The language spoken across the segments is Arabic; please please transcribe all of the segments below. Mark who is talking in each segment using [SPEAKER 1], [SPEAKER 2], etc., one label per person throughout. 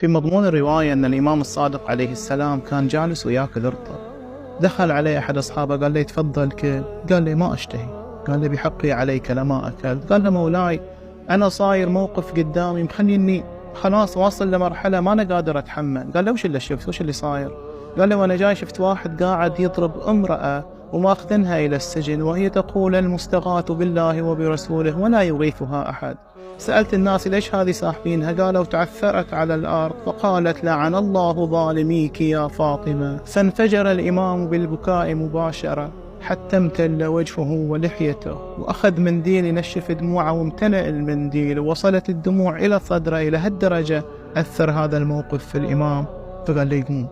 [SPEAKER 1] في مضمون الرواية أن الإمام الصادق عليه السلام كان جالس وياكل رطب. دخل عليه أحد أصحابه قال له تفضل كل. قال له ما أشتهي. قال له بحقي عليك لما أكلت. قال له مولاي أنا صاير موقف قدامي مخليني خلاص واصل لمرحلة ما أنا قادر أتحمل. قال له وش اللي شفت وش اللي صاير؟ قال له وأنا جاي شفت واحد قاعد يضرب امرأة وماخذنها إلى السجن وهي تقول المستغاث بالله وبرسوله ولا يغيثها أحد. سألت الناس ليش هذه ساحبينها؟ قالوا تعثرت على الأرض فقالت لعن الله ظالميك يا فاطمة. فانفجر الإمام بالبكاء مباشرة حتى امتل وجهه ولحيته، وأخذ منديل ينشف دموعه وامتلأ المنديل ووصلت الدموع إلى صدره. إلى هالدرجة أثر هذا الموقف في الإمام. فقال لي يقوم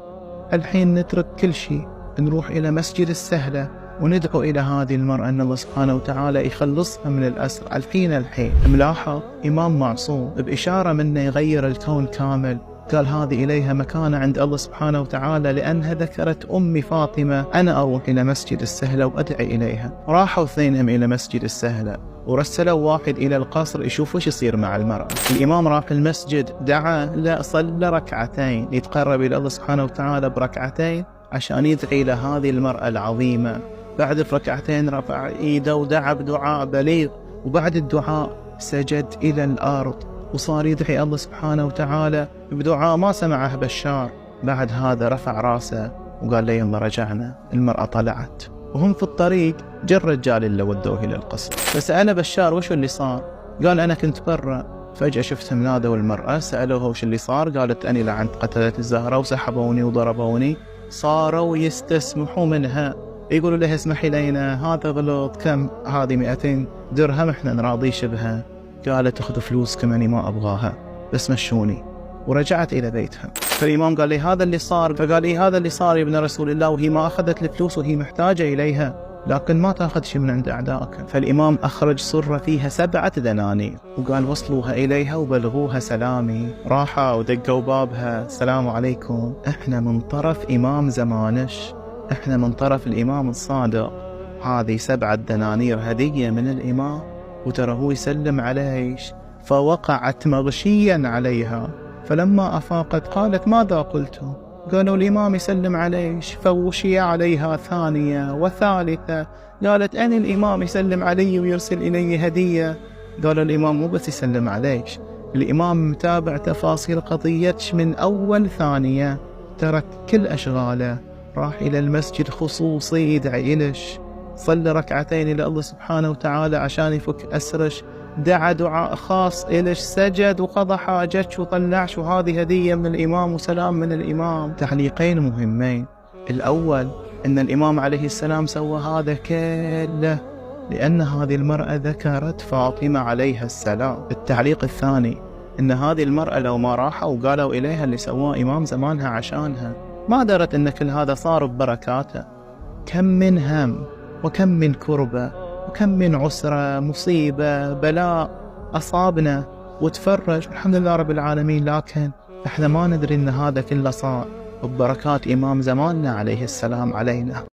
[SPEAKER 1] الحين نترك كل شيء نروح إلى مسجد السهلة وندعو إلى هذه المرأة أن الله سبحانه وتعالى يخلصها من الأسر. الحين ملاحظ إمام معصوم بإشارة منه يغير الكون كامل. قال هذه إليها مكانة عند الله سبحانه وتعالى لأنها ذكرت أمي فاطمة. أنا أروح إلى مسجد السهلة وأدعي إليها. راحوا اثنينهم إلى مسجد السهلة ورسلوا واحد إلى القصر يشوف وش يصير مع المرأة. الإمام راح المسجد دعا لا صلى ركعتين يتقرب إلى الله سبحانه وتعالى بركعتين عشان يدعي لهذه المرأة العظيمة. بعد ركعتين رفع إيده ودعا بدعاء بليغ، وبعد الدعاء سجد إلى الأرض وصار يدعي الله سبحانه وتعالى بدعاء ما سمعه بشار. بعد هذا رفع راسه وقال لي يلا رجعنا. المرأة طلعت وهم في الطريق جاء الرجال اللي ودوه إلى القصر. فسأل بشار وش اللي صار؟ قال أنا كنت برا فجأة شفتهم نادوا المرأة سألوها وش اللي صار؟ قالت أني لعنت قتلة الزهرة وسحبوني وضربوني. صاروا يستسمحوا منها يقولوا له اسمحي لينا هذا غلط، كم هذه 200 درهم احنا نراضيش بها. قالت اخذوا فلوسكم اني ما ابغاها بس مشوني. ورجعت الى بيتها. فالامام قال لي هذا اللي صار. فقال لي هذا اللي صار يا ابن رسول الله، وهي ما اخذت الفلوس وهي محتاجه اليها، لكن ما تاخذ شيء من عند اعدائك. فالامام اخرج صره فيها 7 دنانير وقال وصلوها اليها وبلغوها سلامي. راحوا ودقوا بابها السلام عليكم، احنا من طرف امام زمانش، احنا من طرف الامام الصادق، هذه 7 دنانير هديه من الامام وترى هو يسلم عليش. فوقعت مغشيا عليها. فلما افاقت قالت ماذا قلتم؟ قالوا الامام يسلم عليش. فوشي عليها ثانيه وثالثه. قالت أنا الامام يسلم علي ويرسل الي هديه. قال الامام مو بس يسلم عليش، الامام متابع تفاصيل قضيتش من اول ثانيه. ترك كل اشغاله راح إلى المسجد خصوصي يدعي إلش. صلى ركعتين إلى الله سبحانه وتعالى عشان يفك أسرش. دعا دعاء خاص إلش، سجد وقضى حاجتش وطلعش، وهذه هدية من الإمام وسلام من الإمام. تعليقين مهمين. الأول أن الإمام عليه السلام سوى هذا كله لأن هذه المرأة ذكرت فاطمة عليها السلام. التعليق الثاني أن هذه المرأة لو ما راحوا وقالوا إليها اللي سواه إمام زمانها عشانها ما درت أن كل هذا صار ببركاته. كم من هم وكم من كربة وكم من عسرة مصيبة بلاء أصابنا وتفرج الحمد لله رب العالمين، لكن احنا ما ندري أن هذا كله صار ببركات إمام زماننا عليه السلام علينا.